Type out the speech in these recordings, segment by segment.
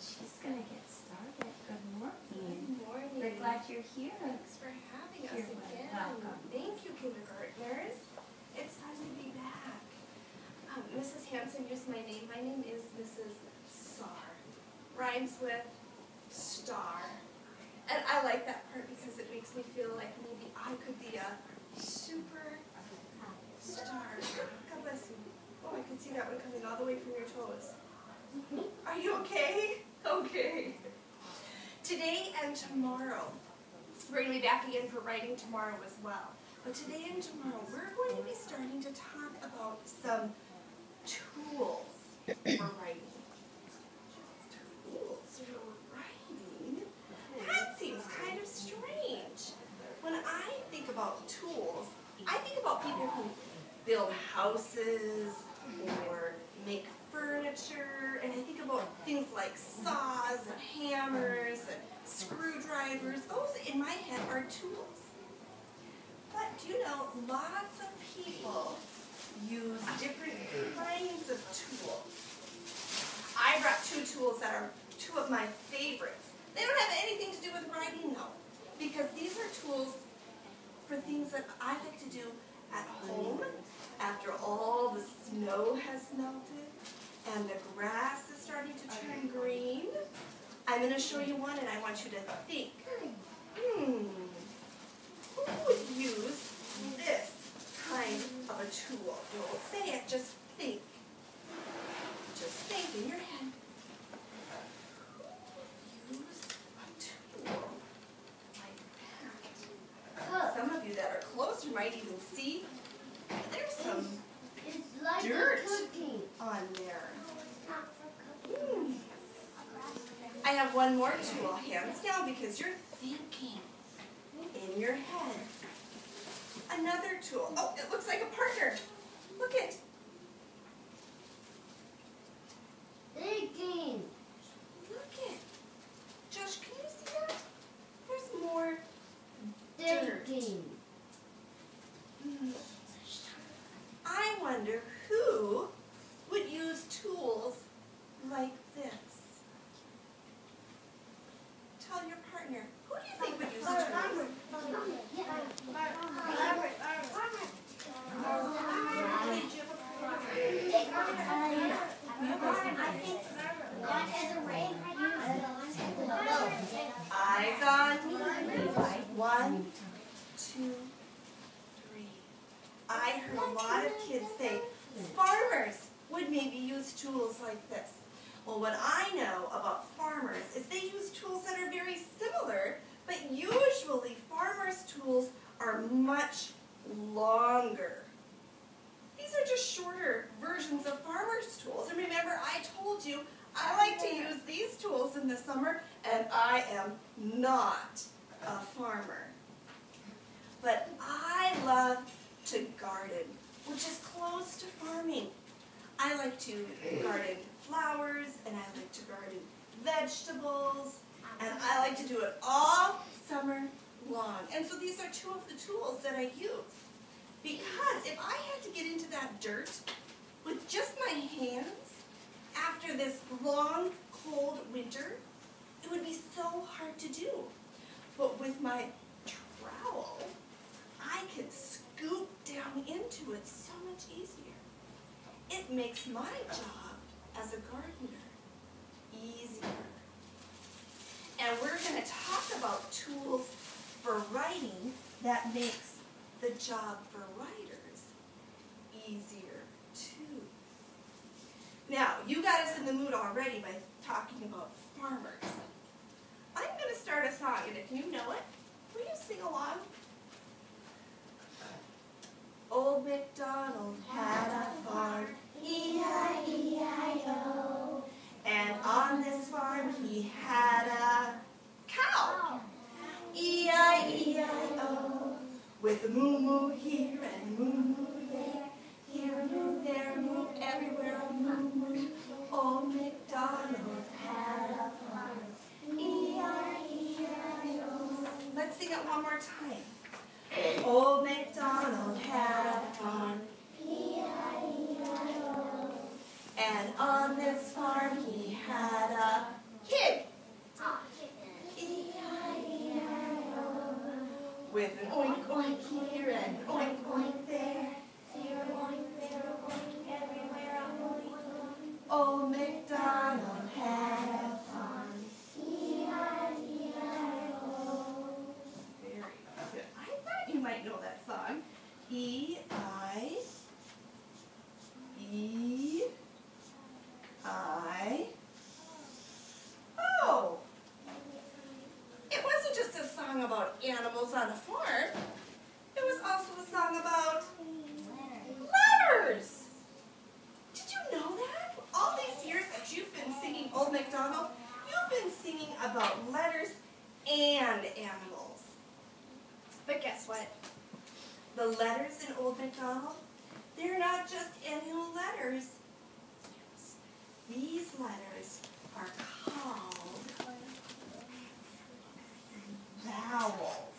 She's going to get started. Good morning. Good morning. We're glad you're here. Thanks for having us again. Welcome. Thank you, kindergartners. It's time to be back. Mrs. Hanson used my name. My name is Mrs. Sar. Rhymes with star. And I like that part because it makes me feel like maybe I could be a super star. God bless you. Oh, I could see that one coming all the way from your toes. Are you okay? Okay. Today and tomorrow, we're going to be back again for writing tomorrow as well. But today and tomorrow, we're going to be starting to talk about some tools for writing. Tools for writing? That seems kind of strange. When I think about tools, I think about people who build houses or make furniture, and I think about things like saws and hammers and screwdrivers. Those in my head are tools. But do you know, lots of people use different kinds of tools. I brought two tools that are two of my favorites. They don't have anything to do with writing though, because these are tools for things that I like to do at home after all the snow has melted and the grass is starting to turn green. I'm going to show you one and I want you to think. Who would use this kind of a tool? Don't say it, just think. Just think in your head. Who would use a tool like that? Some of you that are closer might even see there's some dirt on there. I have one more tool, hands down, because you're thinking in your head. Another tool. Oh, it looks like a partner. Look it. Thinking. Look it. Josh, can you see that? There's more dirt. Thinking. I wonder who would use tools like this. Tell your partner, who do you think would use tools? Eyes on me. 1, 2, 3. I heard a lot of kids say farmers would maybe use tools like this. Well, what I know about farmers is they use tools that are very similar, but usually farmers' tools are much longer. These are just shorter versions of farmers' tools. And remember, I told you I like to use these tools in the summer, and I am not a farmer. But I love to garden, which is close to farming. I like to garden flowers, and I like to garden vegetables, and I like to do it all summer long. And so these are two of the tools that I use. Because if I had to get into that dirt with just my hands after this long, cold winter, it would be so hard to do. But with my trowel, I can scoop down into it so much easier. It makes my job as a gardener easier. And we're going to talk about tools for writing that makes the job for writers easier too. Now, you got us in the mood already by talking about farmers. I'm going to start a song, and if you know it, will you sing along? Old MacDonald had a farm, E-I-E-I-O. And on this farm he had a cow, E-I-E-I-O. With a moo-moo here and moo-moo there, here a moo, there a moo, everywhere a moo-moo. Old MacDonald had a farm, E-I-E-I-O. Let's sing it one more time. Old MacDonald had a farm, E-I-E-I-O. And on this farm he had a is an oink oink here and oink oink there. Here oink, there oink, everywhere a oink. Old MacDonald had a farm. E-I-E-I-O. Very good. I thought you might know that song. E-I-E-I-O. It wasn't just a song about animals on a farm. It was also a song about letters. Did you know that? All these years that you've been singing Old MacDonald, you've been singing about letters and animals. But guess what? The letters in Old MacDonald, they're not just any old letters. These letters are called vowels.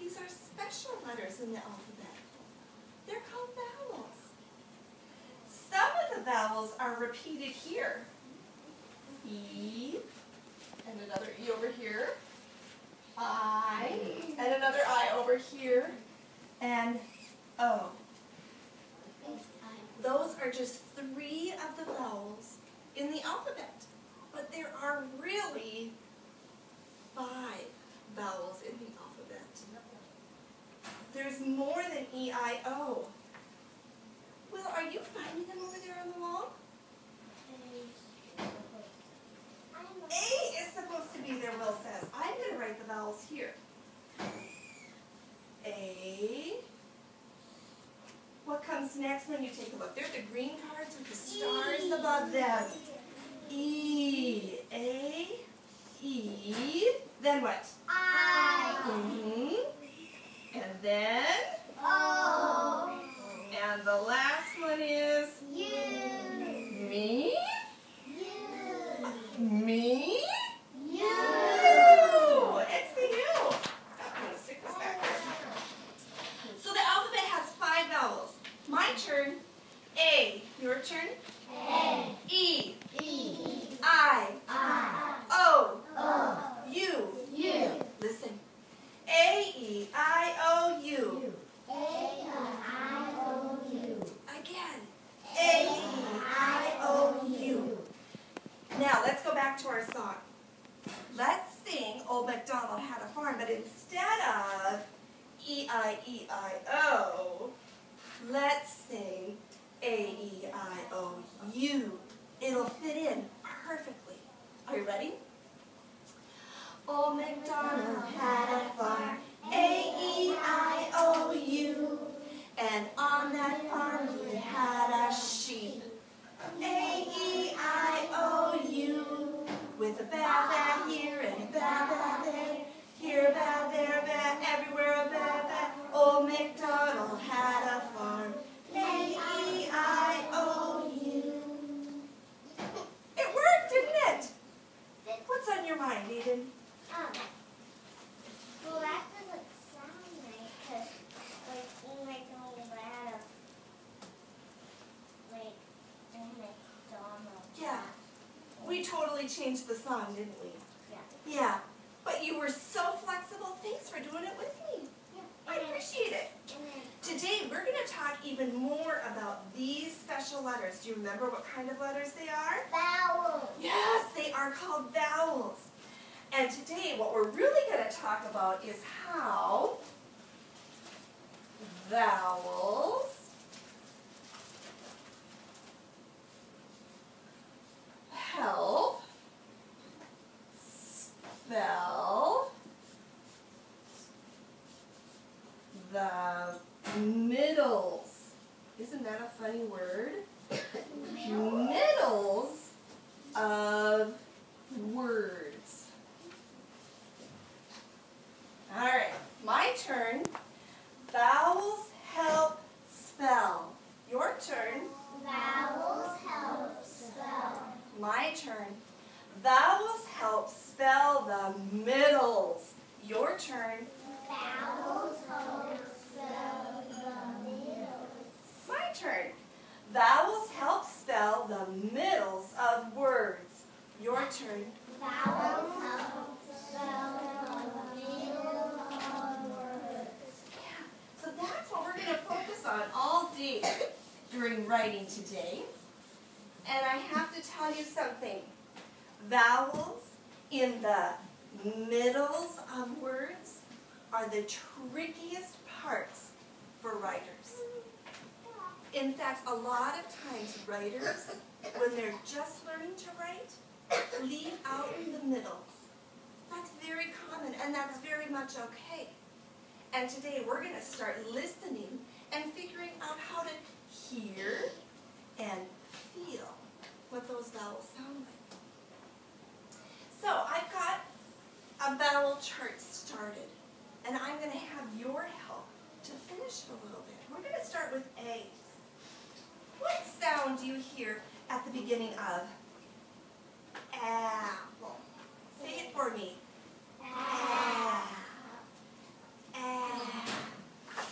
These are special letters in the alphabet. They're called vowels. Some of the vowels are repeated here. E, and another E over here. I, and another I over here. And O. Those are just 3 of the vowels in the alphabet. But there are really 5 vowels in the alphabet. There's more than E-I-O. Will, are you finding them over there on the wall? A is supposed to be there, Will says. I'm going to write the vowels here. A. What comes next when you take a look? They're the green cards with the stars above them. E. A. E. Then what? I. And then? O. And the last one is? U. Me? U. Me? U. It's the U. I'm going to stick this back there. So the alphabet has 5 vowels. My turn. A. Your turn. A. E. E. I. I. O. O. U. U. Listen. A. E. I. O. U. A-I-O-U. Again. A. E. I. O. U. Now let's go back to our song. Let's sing Old MacDonald Had a Farm, but instead of E-I-E-I-O, let's sing A-E-I-O-U. It'll fit in perfectly. Are you ready? Old MacDonald had a farm, A-E-I-O-U, and on that farm he had a sheep, A-E-I-O-U, with a ba-ba here and a ba-ba there, here a ba, there a ba, everywhere a ba-ba. Old MacDonald had a farm, A-E-I-O-U. It worked, didn't it? What's on your mind, Eden? Well, that doesn't sound right, because, like, Old MacDonald had a, like, Old MacDonald. Yeah. We totally changed the song, didn't we? Yeah. Yeah. But you were so flexible. Thanks for doing it with me. Yeah. I appreciate it. And then, Today, we're going to talk even more about these special letters. Do you remember what kind of letters they are? vowel. Yes, they are called vowels. And today, what we're really going to talk about is how vowels help spell the middles. Isn't that a funny word? Middles of words. All right, my turn. Vowels help spell. Your turn. Vowels help spell. My turn. Vowels help spell the middles. Your turn. Vowels help spell the middle. My turn. Vowels help spell the middles of words. Your turn. Vowels help So that's what we're going to focus on all day during writing today. And I have to tell you something. Vowels in the middles of words are the trickiest parts for writers. In fact, a lot of times writers, when they're just learning to write, leave out the middles. That's very common, and that's very much okay. And today we're going to start listening and figuring out how to hear and feel what those vowels sound like. So I've got a vowel chart started, and I'm going to have your help to finish it a little bit. We're going to start with A. What sound do you hear at the beginning of apple? Say it for me.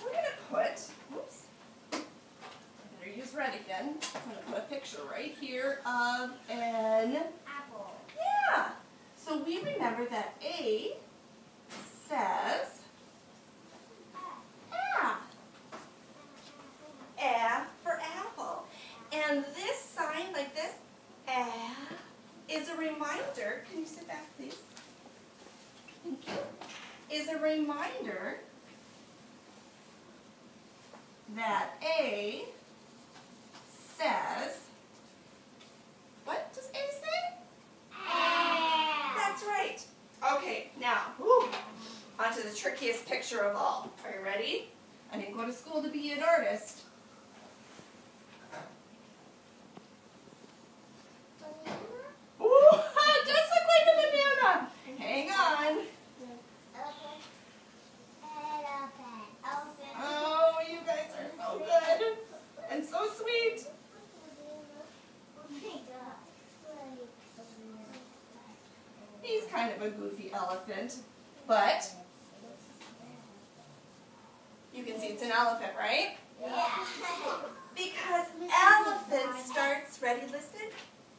We're going to put, oops, I better use red again. I'm going to put a picture right here of an Apple. Yeah. So we remember that A says A. A for apple. And this sign like this, A, is a reminder, can you sit back please? Thank you. Is a reminder that A says, what does A say? That's right. Okay, now, on to the trickiest picture of all. Are you ready? I didn't go to school to be an artist. Ooh, it does look like a banana. Hang on. Oh, you guys are so good and so sweet. He's kind of a goofy elephant, but you can see it's an elephant, right? Yeah. Because elephant starts, ready, listen?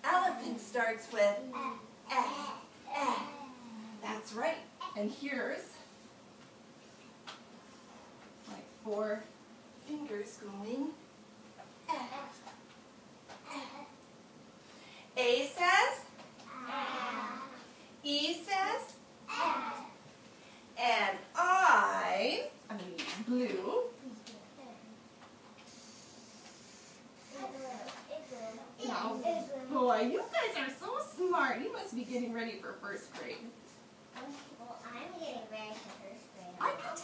Elephant starts with eh. That's right. And here's my 4 fingers going eh. A says, E says, and I'm going to use blue. Now, boy, you guys are so smart. You must be getting ready for 1st grade. Well, I'm getting ready for 1st grade. I can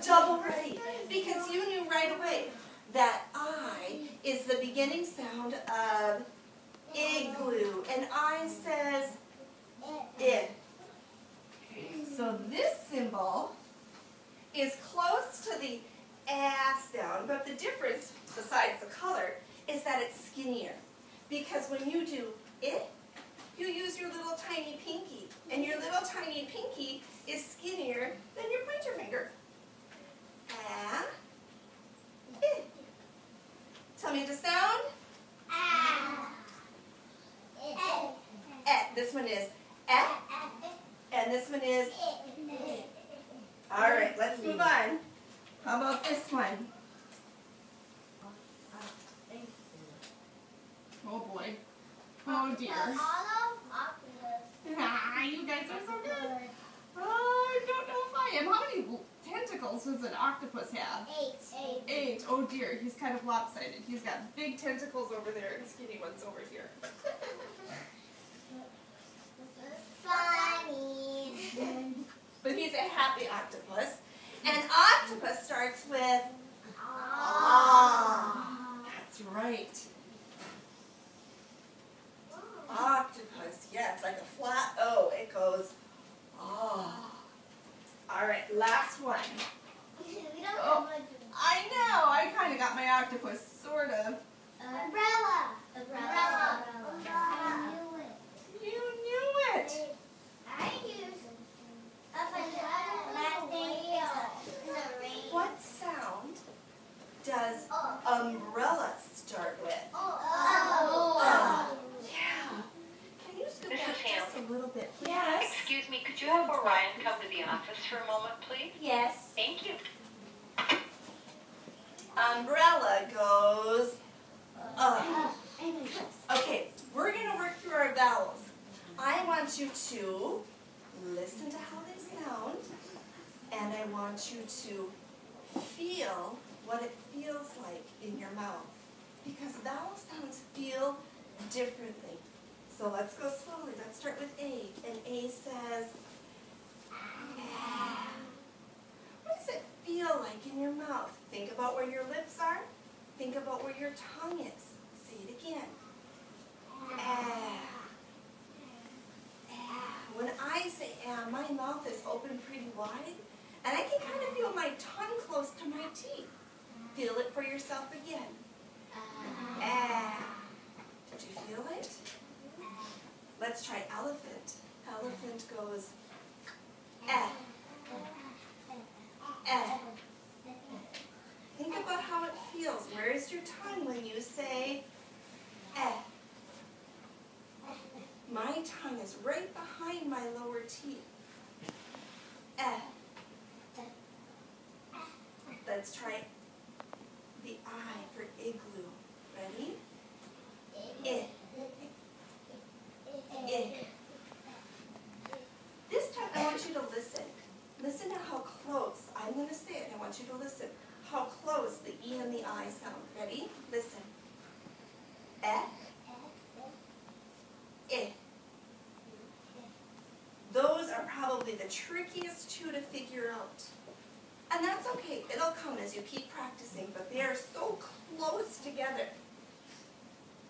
tell. Double ready. Because you knew right away that I is the beginning sound of igloo. And I says I. So this symbol is close to the A sound, but the difference, besides the color, is that it's skinnier. Because when you do it, you use your little tiny pinky. And your little tiny pinky is skinnier than your pointer finger. A, I. Tell me the sound. This one is and this one is. All right, let's move on. How about this one? Oh boy. Oh dear. You guys are so good. Oh, I don't know if I am. How many tentacles does an octopus have? 8. 8. Oh dear, he's kind of lopsided. He's got big tentacles over there and skinny ones over here. Funny. But he's a happy octopus. And octopus starts with ah. That's right. Octopus, yes, like a flat O. It goes ah. All right, last one. Oh, I know. I kind of got my octopus, sort of. Umbrella. You knew it. I use up and rain. What sound does umbrella start with? Oh. Yeah. Can you scoot back just a little bit? Yeah. Ryan come to the office for a moment, please? Yes. Thank you. Umbrella goes Okay, we're going to work through our vowels. I want you to listen to how they sound, and I want you to feel what it feels like in your mouth, because vowel sounds feel differently. So let's go slowly. Let's start with A, and A says, ah. What does it feel like in your mouth? Think about where your lips are. Think about where your tongue is. Say it again. Ah. Ah. When I say ah, my mouth is open pretty wide, and I can kind of feel my tongue close to my teeth. Feel it for yourself again. Ah. Did you feel it? Let's try elephant. Elephant goes ah. Ah. Think about how it feels. Where is your tongue when you say eh? My tongue is right behind my lower teeth. Eh. Let's try the I for igloo. Ready? Eh. Eh. This time I want you to listen. Listen to how close. I'm going to say it. I want you to listen. How close the E and the I sound. Ready? Listen. Eh. Eh. Those are probably the trickiest two to figure out. And that's okay. It'll come as you keep practicing, but they are so close together.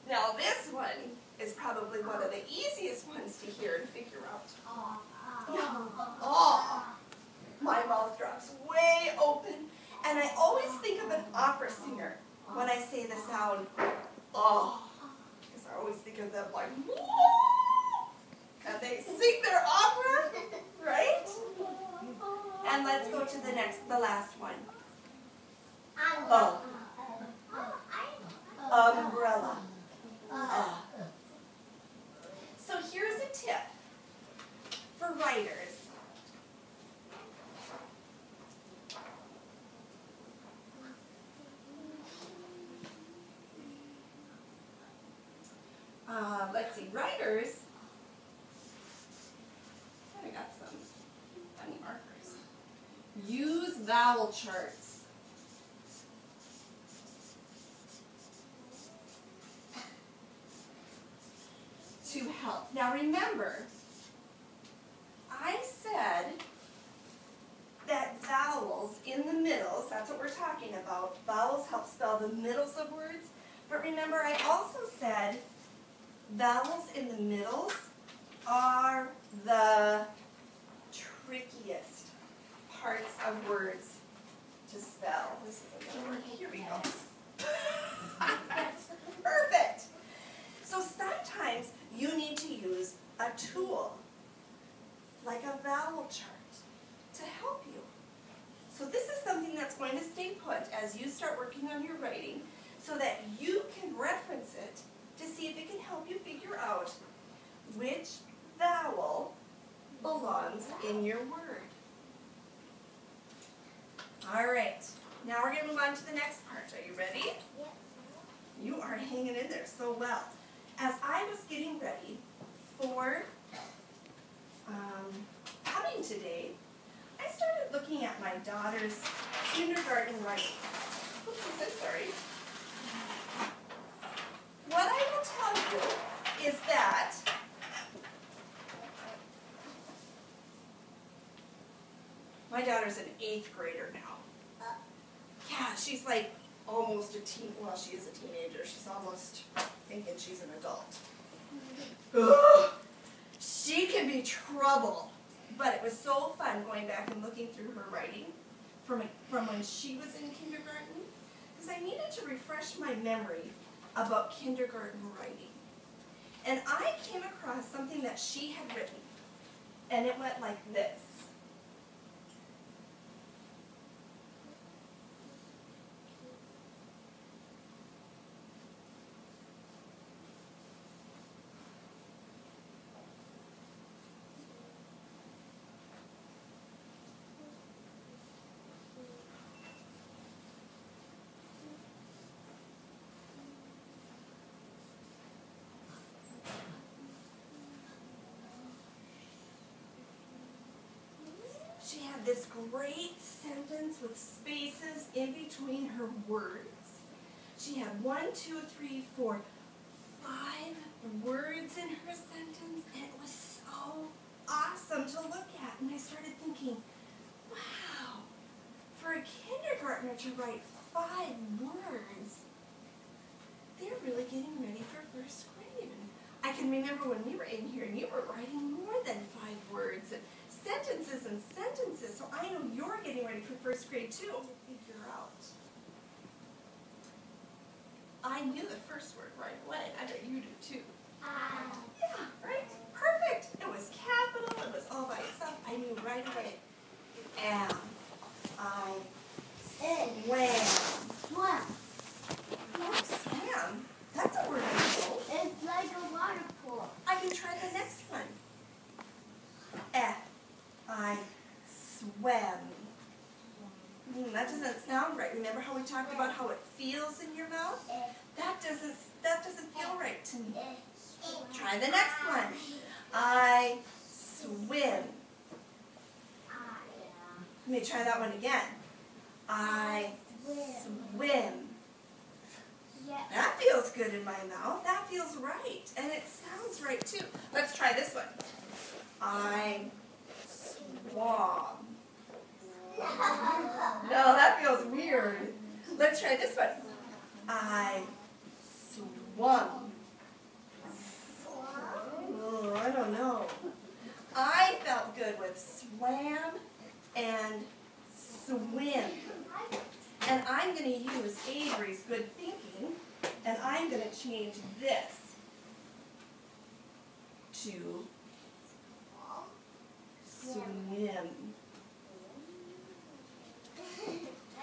Now this one is probably one of the easiest ones to hear and figure out. Oh. My mouth drops way open, and I always think of an opera singer when I say the sound oh, because I always think of them like and they sing their opera, right? And let's go to the last one. Oh. Umbrella. So here's a tip for writers. Let's see, writers, I got some funny markers. Use vowel charts. To help. Now remember, I said that vowels in the middles, that's what we're talking about, vowels help spell the middles of words, but remember I also said vowels in the middles are the trickiest parts of words to spell. This is another word. Here we go. Perfect. So sometimes you need to use a tool, like a vowel chart, to help you. So this is something that's going to stay put as you start working on your writing so that you can reference it to see if it can help you figure out which vowel belongs in your word. All right, now we're going to move on to the next part. Are you ready? Yep. You are hanging in there so well. As I was getting ready for coming today, I started looking at my daughter's kindergarten writing. Oops, sorry. What I will tell you is that my daughter's an 8th grader now. Yeah, she's like almost a teen. Well, she is a teenager. She's almost thinking she's an adult. Ugh. She can be trouble. But it was so fun going back and looking through her writing from when she was in kindergarten, because I needed to refresh my memory about kindergarten writing. And I came across something that she had written, and it went like this. this great sentence with spaces in between her words. She had 1, 2, 3, 4, 5 words in her sentence, and it was so awesome to look at. And I started thinking, wow, for a kindergartner to write 5 words, they're really getting ready for first grade. And I can remember when we were in here and you were writing more than 5 words and sentences and sentences. So I know you're getting ready for first grade too. To figure out. I knew the first word right away. I bet you do too. Yeah, right? Perfect. It was capital. It was all by itself. I knew right away. And I swam. Oh, swam? That's a word I know. It's like a water pool. I can try the next one. I swam. That doesn't sound right. Remember how we talked about how it feels in your mouth? That doesn't feel right to me. Try the next one. I swim. Let me try that one again. I swim. That feels good in my mouth. That feels right. And it sounds right too. Let's try this one. I swam. No, that feels weird. Let's try this one. I swum. Oh, I don't know. I felt good with swam and swim. And I'm going to use Avery's good thinking, and I'm going to change this to swim.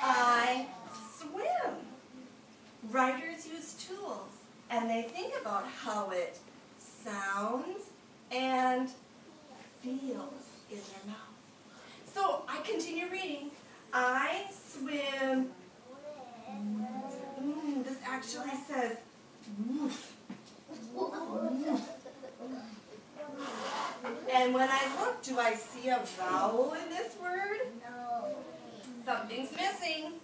I swim. Writers use tools, and they think about how it sounds and feels in their mouth. So I continue reading. I swim. This actually says woof. And when I look, do I see a vowel in this word? No. Something's missing.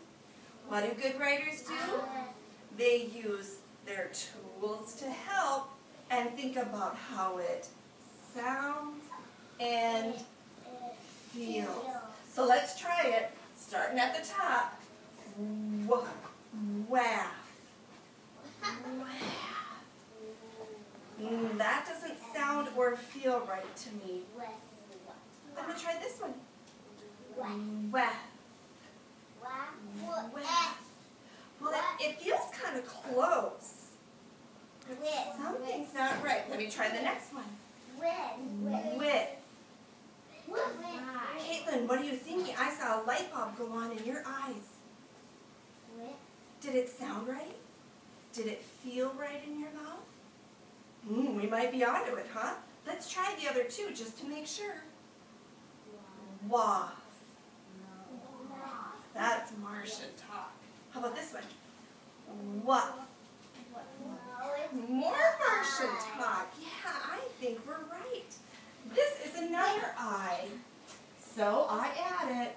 What do good writers do? They use their tools to help and think about how it sounds and feels. So let's try it, starting at the top. Waff. That doesn't sound or feel right to me. I'm going to try this one. Waff. Well, it feels kind of close. But something's not right. Let me try the next one. With. Caitlin, what are you thinking? I saw a light bulb go on in your eyes. Did it sound right? Did it feel right in your mouth? We might be onto it, huh? Let's try the other two just to make sure. Waff. That's Martian talk. How about this one? Waff. More Martian talk. Yeah, I think we're right. This is another I. So I add it.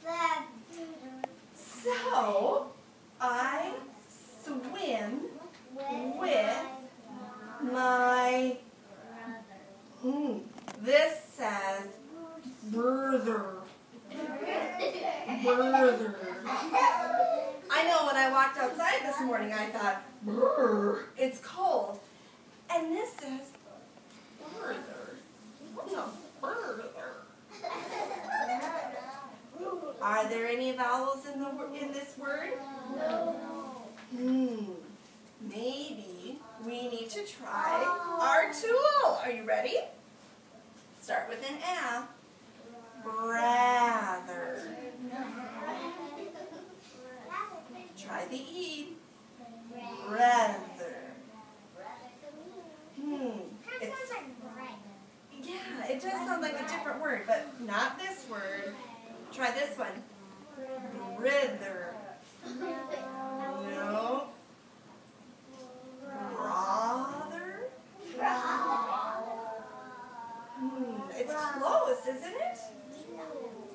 I. So I swim with my. This says brother. Brother. I know when I walked outside this morning, I thought, brr, it's cold. And this says brother. What's a brother? Are there any vowels in this word? No. Maybe we need to try our tool. Are you ready? Start with an A. Rather. Try the E. Rather. Yeah, it does sound like a different word, but not this word. Try this one. Brither. No. Brother. isn't it?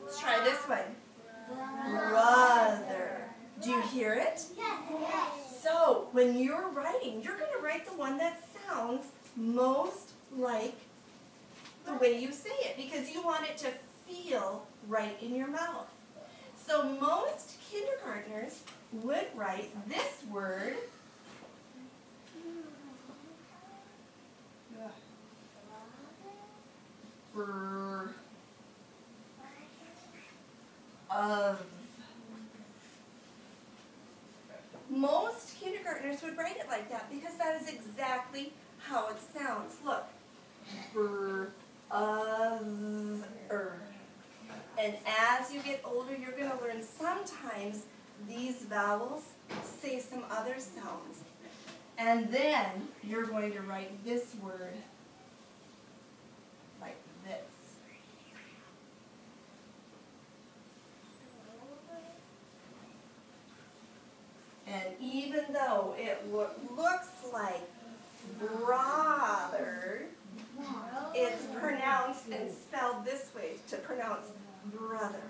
Let's try this one. Brother. Do you hear it? So, when you're writing, you're going to write the one that sounds most like the way you say it, because you want it to feel right in your mouth. So most kindergartners would write this word of. Most kindergartners would write it like that because that is exactly how it sounds. Look. And as you get older, you're going to learn sometimes these vowels say some other sounds. And then you're going to write this word like this. And even though it looks like brother, it's pronounced and spelled this way to pronounce brother.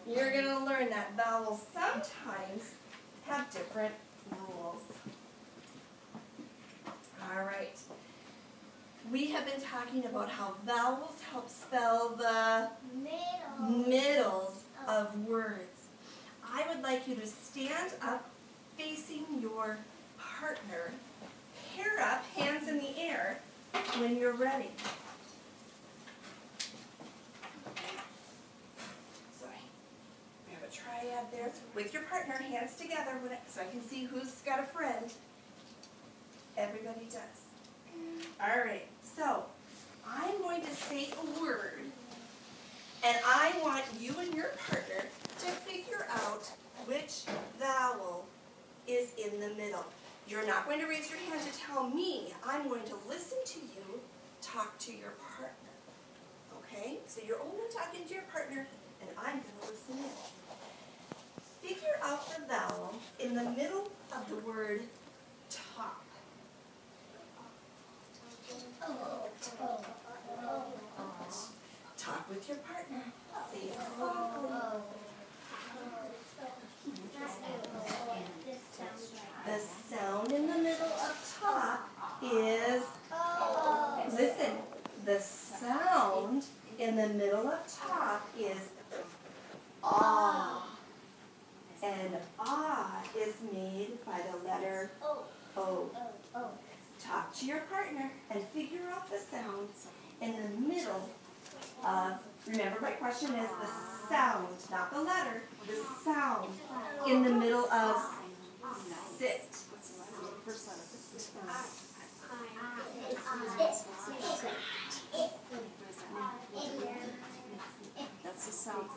You're going to learn that vowels sometimes have different rules. All right. We have been talking about how vowels help spell the middles of words. I would like you to stand up facing your partner, pair up, hands in the air, when you're ready. Sorry. We have a triad there. With your partner, hands together, so I can see who's got a friend. Everybody does. All right. So, I'm going to say a word, and I want you and your partner to figure out which vowel is in the middle. You're not going to raise your hand to tell me. I'm going to listen to you talk to your partner. Okay? So you're only talking to your partner, and I'm going to listen in. Figure out the vowel in the middle of the word top. Talk with your partner. Say it softly. The sound in the middle of top is, listen, the sound in the middle of top is ah. And ah is made by the letter O. Talk to your partner and figure out the sounds in the middle of, remember my question is the sound, not the letter, the sound in the middle of sit. That's the sound.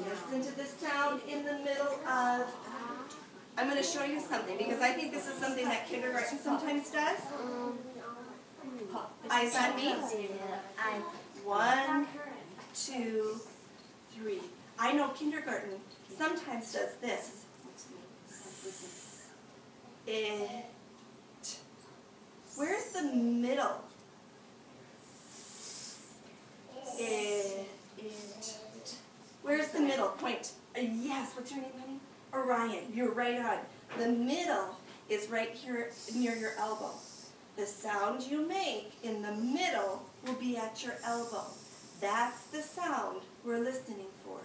Listen to the sound in the middle of, I'm going to show you something because I think this is something that kindergarten sometimes does. Eyes on me. 1, 2, 3. I know kindergarten sometimes does this. It. Where's the middle? It. Where's the middle? Point. Yes, what's your name, honey? Orion. You're right on. The middle is right here near your elbow. The sound you make in the middle will be at your elbow. That's the sound we're listening for.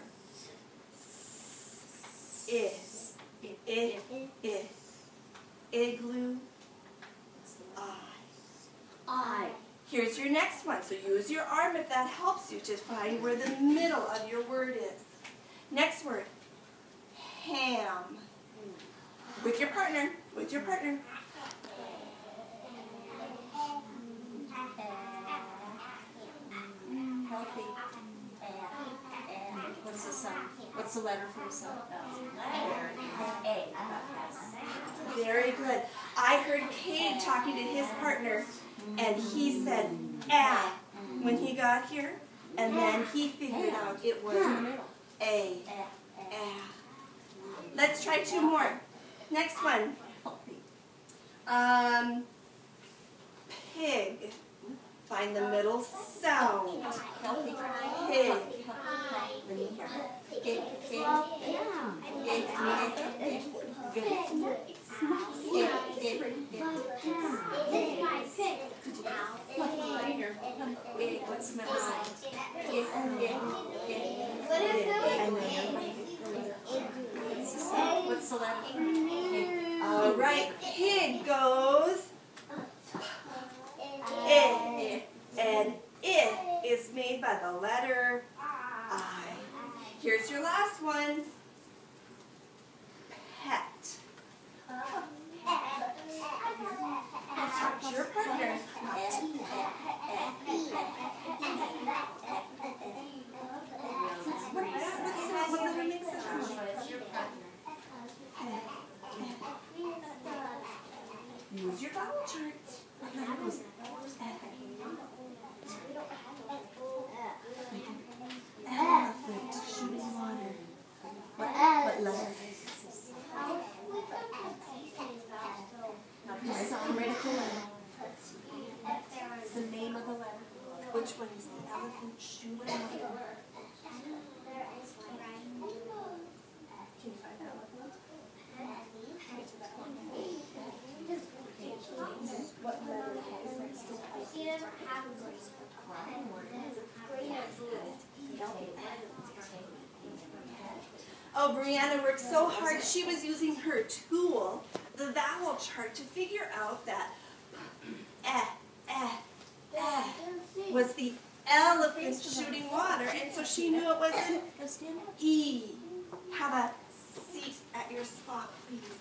Igloo. I. Here's your next one. So use your arm if that helps you to find where the middle of your word is. Next word. Ham. With your partner. With your partner. Healthy. What's the sound? What's the letter for the sound? A. Very good. I heard Cade talking to his partner, and he said "ah" when he got here, and then he figured out it was A. Let's try 2 more. Next one. pig. Find the middle sound. Healthy. Pig. Let me hear it. Pig, pig, pig, good. Pig, what's the middle sound? Pig, pig, pig. And then what's the letter? Pig. All right, pig goes it. And it is made by the letter I. Here's your last one. Pet. That's your partner. What letter makes that sound? Use your vowel chart. What letter goes? Elephant shooting water. What letter? Now just critical letter. It's the name of the letter. Which one is the elephant shooting water? Can you find the elephant? Get to that one. What letter has next to it? Oh, Brianna worked so hard. She was using her tool, the vowel chart, to figure out that was the elephant shooting water, and so she knew it was an E. Have a seat at your spot, please.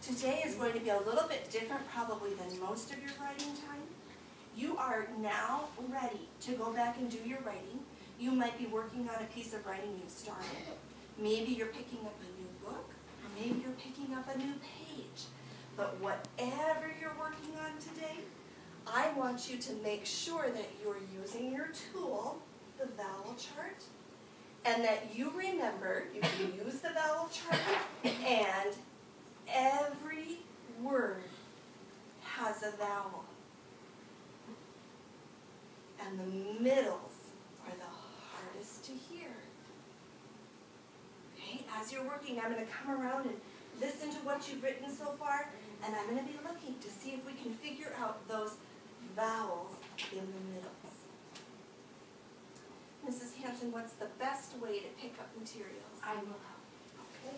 Today is going to be a little bit different probably than most of your writing time. You are now ready to go back and do your writing. You might be working on a piece of writing you've started. Maybe you're picking up a new book, or maybe you're picking up a new page. But whatever you're working on today, I want you to make sure that you're using your tool, the vowel chart, and that you remember you can use the vowel chart, and every word has a vowel. And the middles are the hardest to hear. Okay, as you're working, I'm going to come around and listen to what you've written so far, and I'm going to be looking to see if we can figure out those vowels in the middles. Mrs. Hanson, what's the best way to pick up materials? I will help. Okay.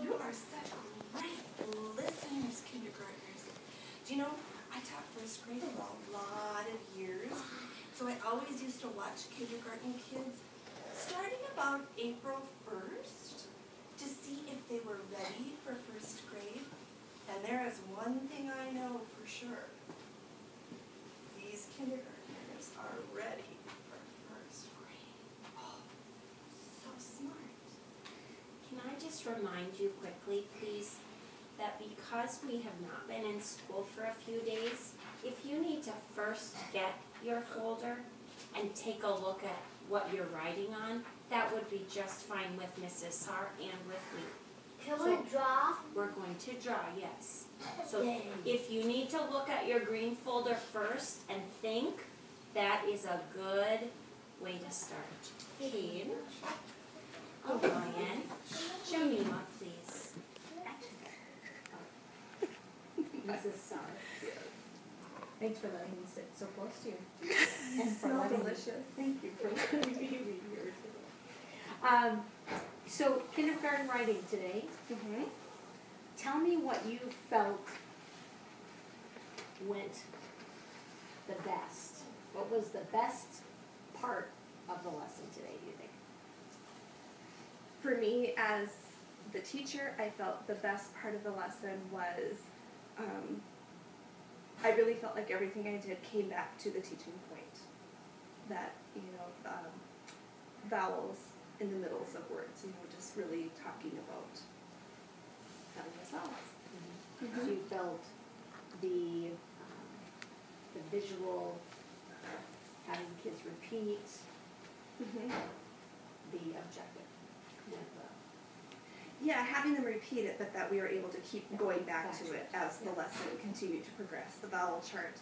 You are such great listeners, kindergartners. Do you know, I taught first grade for a lot of years, so I always used to watch kindergarten kids starting about April 1st to see if they were ready for first grade. And there is one thing I know for sure. These kindergartners are ready for first grade. Oh, so smart. Can I just remind you quickly, please, that because we have not been in school for a few days, if you need to first get your folder and take a look at what you're writing on, that would be just fine with Mrs. Sarr and with me. Can we draw? We're going to draw, yes. So if you need to look at your green folder first and think, that is a good way to start. Kane, O'Brien, Jamima, please. Mrs. Sarr. Thanks for letting me sit so close to you. And for letting delicious. Thank you for letting me read here today. So kindergarten writing today. Mm-hmm. Tell me what you felt went the best. What was the best part of the lesson today, do you think? For me, as the teacher, I felt the best part of the lesson was I really felt like everything I did came back to the teaching point. That, vowels in the middles of words, just really talking about having those vowels. Mm-hmm. So you felt the visual, having kids repeat, Mm-hmm. the objective. having them repeat it, but that we are able to keep going back to it as the lesson continued to progress. The vowel chart,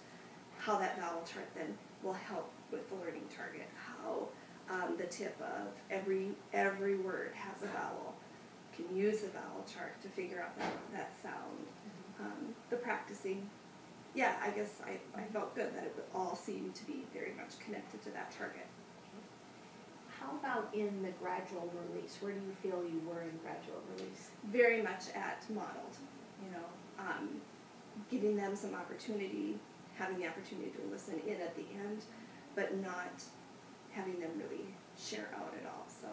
how that vowel chart then will help with the learning target, how the tip of every word has a vowel. Can use the vowel chart to figure out that sound. The practicing, I guess I felt good that it all seemed to be very much connected to that target. How about in the gradual release? Where do you feel you were in gradual release? Very much at modeled, giving them some opportunity, having the opportunity to listen in at the end, but not having them really share out at all. So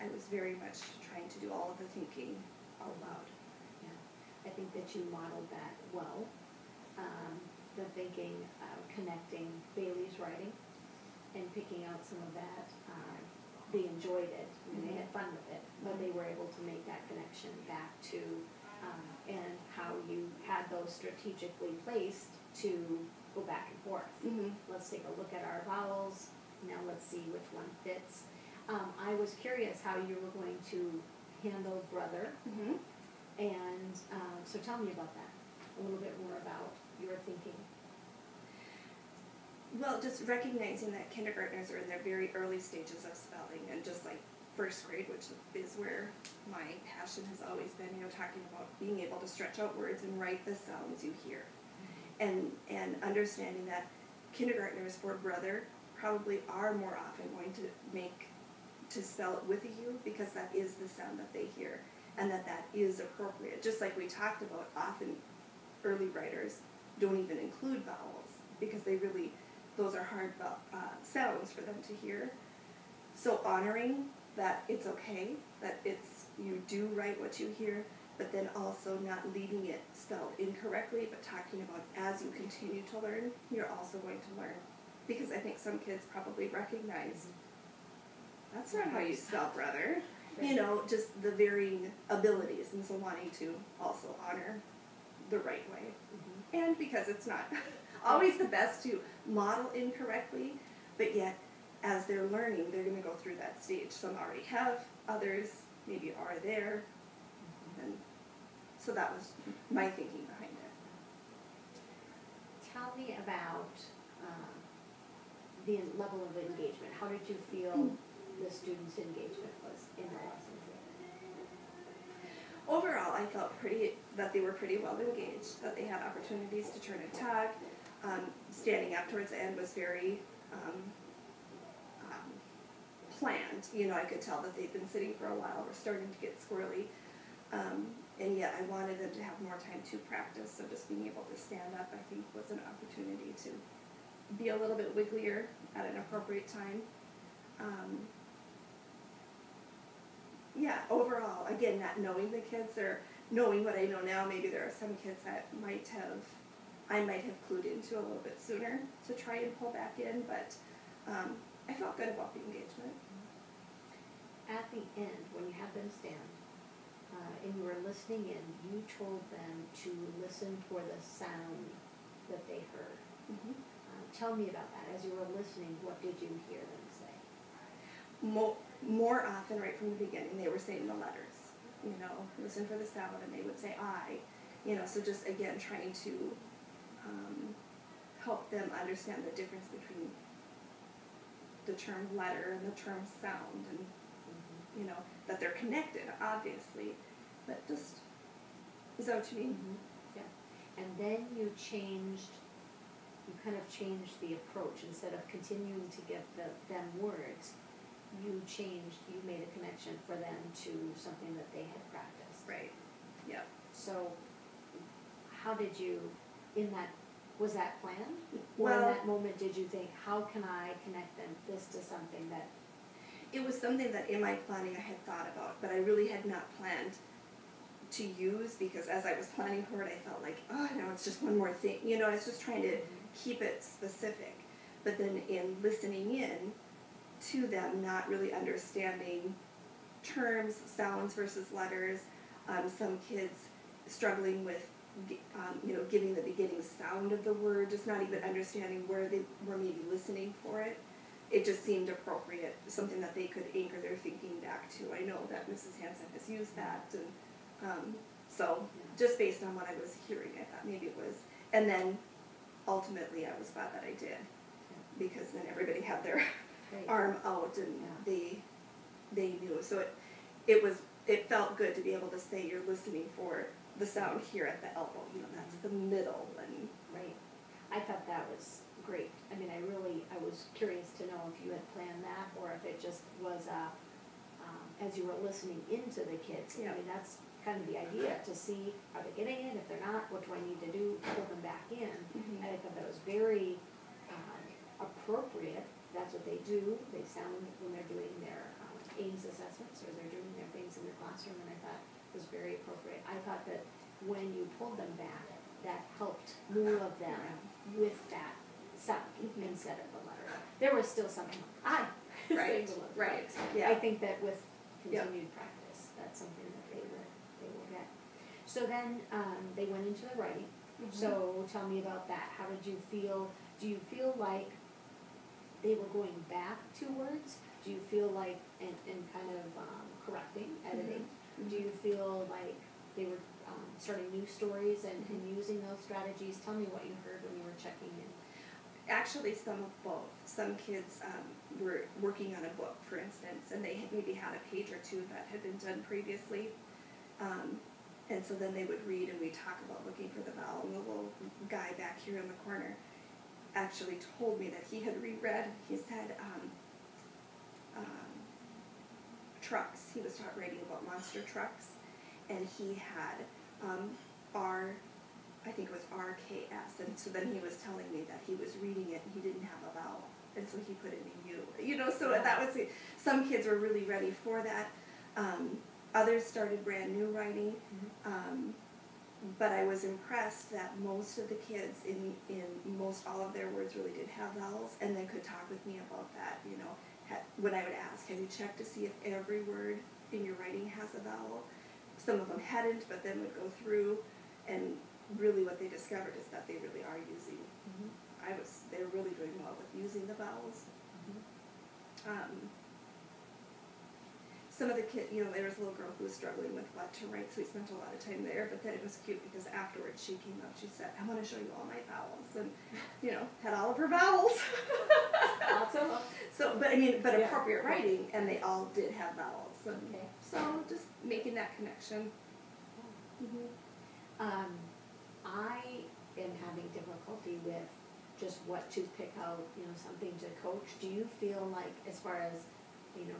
I was very much trying to do all of the thinking out loud. I think that you modeled that well. The thinking, connecting Bailey's writing and picking out some of that. They enjoyed it, and they had fun with it, but they were able to make that connection back to, and how you had those strategically placed to go back and forth. Let's take a look at our vowels. Now let's see which one fits. I was curious how you were going to handle brother. And so tell me about that, a little bit more about your thinking. Well, just recognizing that kindergartners are in their very early stages of spelling, and just like first grade, which is where my passion has always been, talking about being able to stretch out words and write the sounds you hear. And understanding that kindergartners for brother probably are more often going to spell it with a U, because that is the sound that they hear, and that is appropriate. Just like we talked about, often early writers don't even include vowels, because those are hard sounds for them to hear. So honoring that it's okay, that you do write what you hear, but then also not leaving it spelled incorrectly, but talking about as you continue to learn, you're also going to learn. Because I think some kids probably recognize, that's not how you spell brother. Just the varying abilities, and so wanting to also honor the right way. And because it's not always the best to model incorrectly, but yet as they're learning, they're going to go through that stage. Some already have, others maybe are there. And so that was my thinking behind it. Tell me about the level of engagement. How did you feel the students' engagement was in the lessons? Overall, I felt that they were pretty well engaged, that they had opportunities to turn and talk. Standing up towards the end was very planned. I could tell that they'd been sitting for a while, were starting to get squirrely. And yet I wanted them to have more time to practice, so just being able to stand up, I think, was an opportunity to be a little bit wigglier at an appropriate time. Overall, again, not knowing the kids, or knowing what I know now, maybe there are some kids that I might have clued into a little bit sooner to try and pull back in, but I felt good about the engagement. At the end, when you had them stand, and you were listening in, you told them to listen for the sound that they heard. Tell me about that. As you were listening, what did you hear them say? More often, right from the beginning, they were saying the letters. Listen for the sound, and they would say I. So just again trying to help them understand the difference between the term letter and the term sound, and that they're connected, obviously, but just, is that what you mean? Yeah. And then you kind of changed the approach. Instead of continuing to give them words, you made a connection for them to something that they had practiced. Right. Yep. So how did you, was that planned? Or Well, in that moment did you think, how can I connect this to something that... It was something that in my planning I had thought about, but I really had not planned to use, because as I was planning for it, I felt like, no, it's just one more thing. I was just trying to keep it specific. But then in listening in to them, not really understanding terms, sounds versus letters, some kids struggling with giving the beginning sound of the word, just not even understanding where they were maybe listening for it. it just seemed appropriate, something that they could anchor their thinking back to. I know that Mrs. Hansen has used that, and so just based on what I was hearing, I thought maybe it was. And then ultimately, I was glad that I did, because then everybody had their arm out and they knew. So it felt good to be able to say you're listening for the sound here at the elbow. You know, that's the middle. And Right. I thought that was great. I mean, I was curious to know if you had planned that, or if it just was as you were listening into the kids. Yeah. I mean, that's kind of the idea, to see, are they getting it? If they're not, what do I need to do to pull them back in? Mhm. And I thought that was very appropriate. That's what they do. They sound when they're doing their Ames assessments, or they're doing their things in the classroom, and I thought it was very appropriate. I thought that when you pulled them back, that helped more of them with that sound instead of the letter. There was still some I Right, saying the letter. right, I yeah. think that with continued practice, that's something that they will get. So then they went into the writing. So tell me about that. How did you feel? Do you feel like they were going back to words? Do you feel like, and kind of correcting, editing? Do you feel like they were starting new stories and using those strategies? Tell me what you heard when you were checking in. Actually, some of both. Some kids were working on a book, for instance, and they maybe had a page or two that had been done previously. And so then they would read, and we talk about looking for the vowel. And the little guy back here in the corner actually told me that he had reread. He said trucks. He was writing about monster trucks, and he had I think it was RKS, and so then he was telling me that he was reading it and he didn't have a vowel, and so he put in a U. You know, so that was it. Some kids were really ready for that. Others started brand new writing, but I was impressed that most of the kids in most all of their words really did have vowels, and then could talk with me about that. You know, when I would ask, have you checked to see if every word in your writing has a vowel? Some of them hadn't, but then would go through, and really what they discovered is that they really are using. They're really doing well with using the vowels. Some of the kids, you know, there was a little girl who was struggling with what to write, so we spent a lot of time there, but then it was cute because afterwards she came up, she said, I want to show you all my vowels, and, you know, had all of her vowels. Lots of them. So, but I mean, appropriate writing, and they all did have vowels, and so just making that connection. I am having difficulty with just what to pick out, you know, something to coach. Do you feel like, as far as, you know,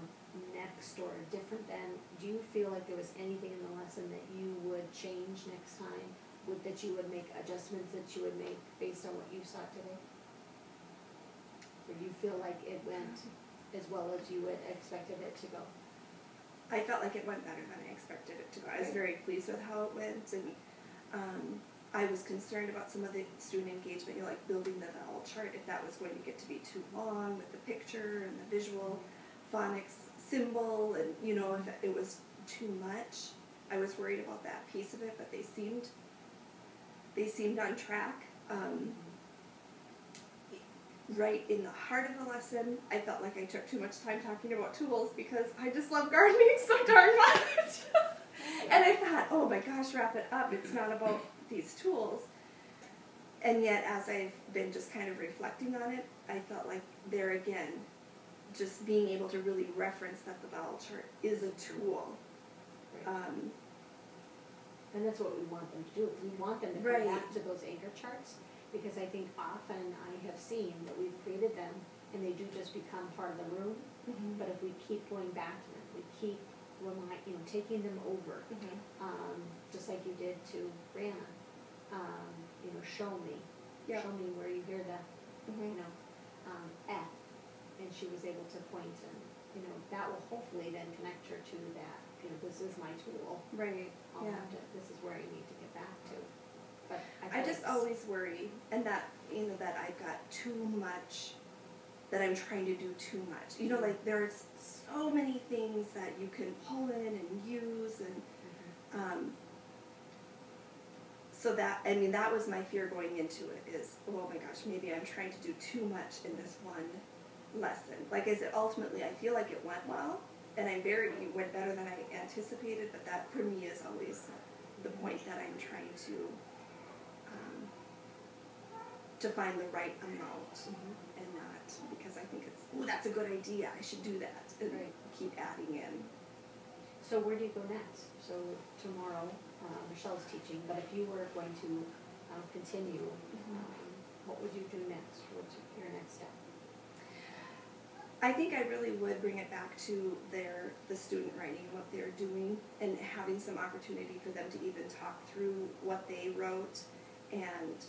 next or different than, do you feel like there was anything in the lesson that you would change next time, that you would make adjustments that you would make based on what you saw today? Or do you feel like it went as well as you had expected it to go? I felt like it went better than I expected it to go. I was very pleased with how it went, and I was concerned about some of the student engagement, you know, like building the vowel chart, if that was going to get to be too long with the picture and the visual phonics symbol, and, you know, if it was too much. I was worried about that piece of it, but they seemed on track. Right in the heart of the lesson, I felt like I took too much time talking about tools because I just love gardening so darn much. And I thought, oh my gosh, wrap it up. It's not about these tools. And yet, as I've been just kind of reflecting on it, I felt like there again, just being able to really reference that the vowel chart is a tool. And that's what we want them to do. We want them to come back to those anchor charts, because I think often I have seen that we've created them and they do just become part of the room. But if we keep going back to them, we keep taking them over, just like you did to Brianna. You know, show me where you hear the, you know, F, and she was able to point, and, you know, that will hopefully then connect her to that, you know, this is my tool. Right, This is where I need to get back to. But I just always worry, and that, you know, that I've got too much, that I'm trying to do too much. You know, like, there's so many things that you can pull in and use, and so that, I mean, that was my fear going into it, is, oh my gosh, maybe I'm trying to do too much in this one lesson. Like I said, ultimately, I feel like it went well, and it went better than I anticipated, but that for me is always the point that I'm trying to find the right amount, and not because I think it's, oh, that's a good idea, I should do that, and keep adding in. So where do you go next? So tomorrow, Michelle's teaching, but if you were going to continue, what would you do next? What's your next step? I think I really would bring it back to the student writing, what they're doing, and having some opportunity for them to even talk through what they wrote, and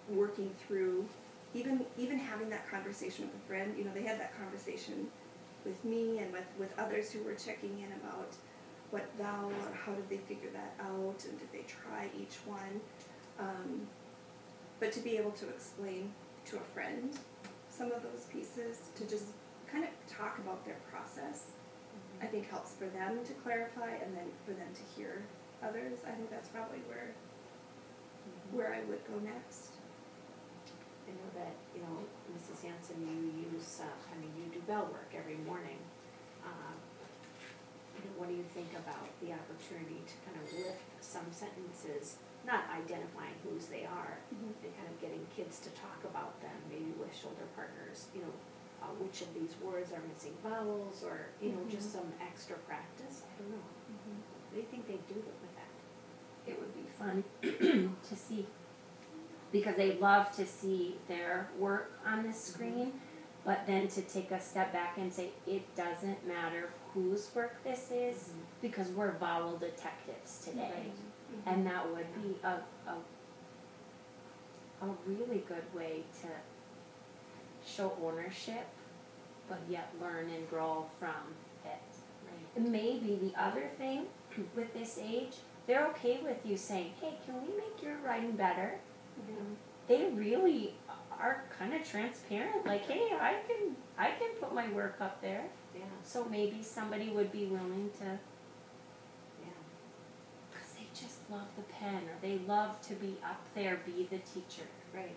working through, even having that conversation with a friend. You know, they had that conversation with me and with others who were checking in about what vowel or how did they figure that out, and did they try each one. But to be able to explain to a friend some of those pieces, to just kind of talk about their process, I think helps for them to clarify, and then for them to hear others. I think that's probably where I would go next. I know that, Mrs. Hanson, you use, you do bell work every morning. What do you think about the opportunity to kind of lift some sentences, not identifying whose they are, and kind of getting kids to talk about them, maybe with shoulder partners, which of these words are missing vowels, or, just some extra practice? I don't know. What do you think they do with that? It would be fun to see, because they love to see their work on the screen, but then to take a step back and say, it doesn't matter whose work this is, because we're vowel detectives today. And that would be a really good way to show ownership, but yet learn and grow from it. And maybe the other thing with this age, they're okay with you saying, hey, can we make your writing better? They really are kind of transparent, like, hey, I can put my work up there. Yeah. So maybe somebody would be willing to, Yeah. because they just love the pen, or they love to be up there, be the teacher, Right.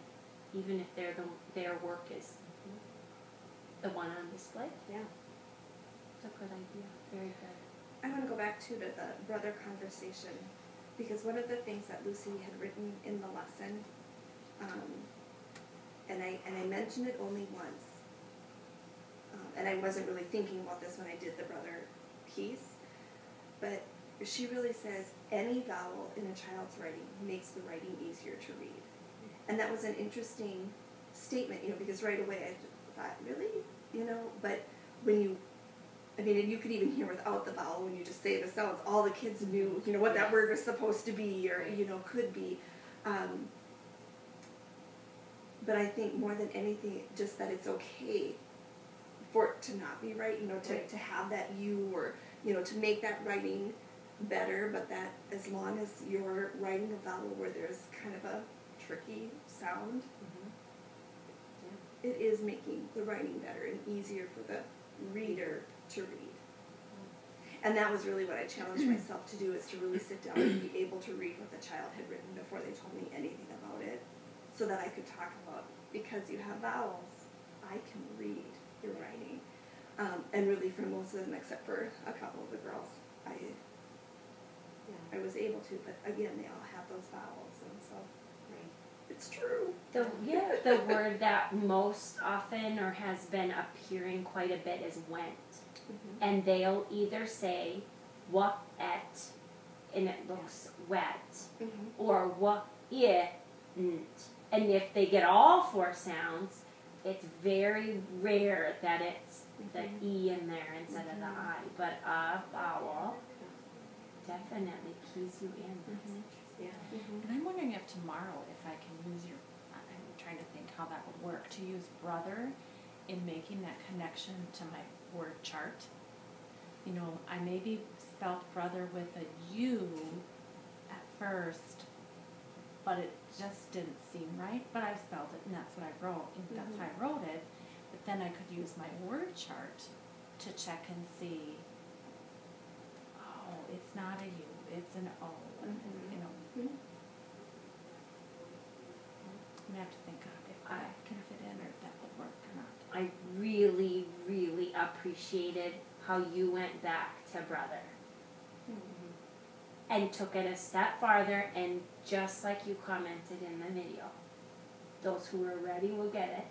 even if their work is the one on display. Yeah. It's a good idea, very good. I want to go back to the brother conversation, because one of the things that Lucy had written in the lesson, and I mentioned it only once, and I wasn't really thinking about this when I did the brother piece, but she really says any vowel in a child's writing makes the writing easier to read. And that was an interesting statement, because right away I thought, really? But when you, and you could even hear without the vowel, when you just say the sounds, all the kids knew, what that word was supposed to be, or, could be. But I think more than anything, just that it's okay for it to not be right, to have that you, or, to make that writing better, but that as long as you're writing a vowel where there's kind of a tricky sound, it is making the writing better and easier for the reader to read. And that was really what I challenged myself to do, is to really sit down and be able to read what the child had written before they told me anything about it, so that I could talk about, because you have vowels, I can read your writing. And really for most of them, except for a couple of the girls, I was able to, but again, they all have those vowels, and so it's true. The word that most often, or has been appearing quite a bit, is went. And they'll either say what et, and it looks wet, or what it, and if they get all four sounds, it's very rare that it's the E in there instead of the I. But a vowel definitely keys you in. Yeah. And I'm wondering if tomorrow, if I can use I'm trying to think how that would work, to use brother in making that connection to my word chart. I maybe spelled brother with a U at first, but it just didn't seem right. But I spelled it, and that's what I wrote, and that's how I wrote it. But then I could use my word chart to check and see, oh, it's not a U, it's an O. I'm gonna have to think of if I can fit in, or if that would work or not. I really, really appreciated how you went back to brother and took it a step farther, and just like you commented in the video, those who were ready will get it,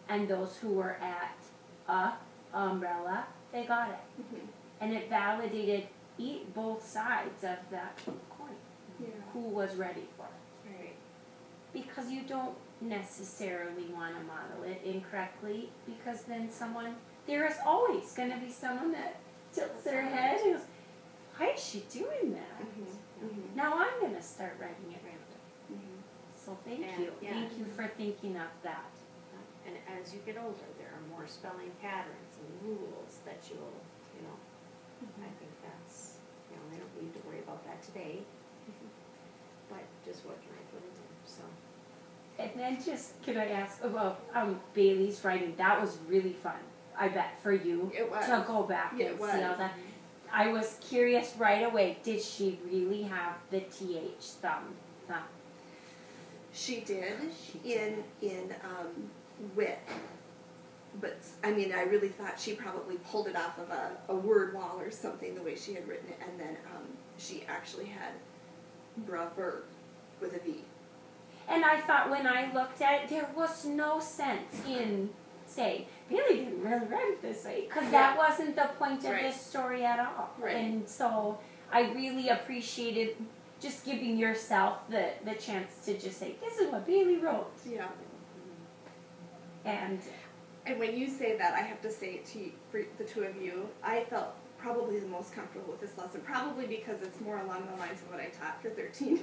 and those who were at a umbrella, they got it. And it validated both sides of that coin, Yeah. who was ready for it. Right. Because you don't necessarily want to model it incorrectly, because then there is always going to be someone that tilts their head and goes, why is she doing that? Now I'm going to start writing it random. So thank And, you. yeah. Thank you for thinking of that. And as you get older, there are more spelling patterns and rules that you'll, I think that's, we don't need to worry about that today. But just what can I put in there, so. And then can I ask about Bailey's writing? That was really fun, I bet, for you It was. to go back Yeah, and it see all was. that. I was curious right away, did she really have the TH thumb? She did in width, but I mean, I really thought she probably pulled it off of a word wall or something the way she had written it, and then she actually had brother with a V. And I thought when I looked at it, there was no sense in saying, Bailey didn't really write it this way, because that wasn't the point of Right. this story at all. Right. And so I really appreciated just giving yourself the chance to just say, this is what Bailey wrote. Yeah. And when you say that, I have to say to you, for the two of you, I felt probably the most comfortable with this lesson, probably because it's more along the lines of what I taught for 13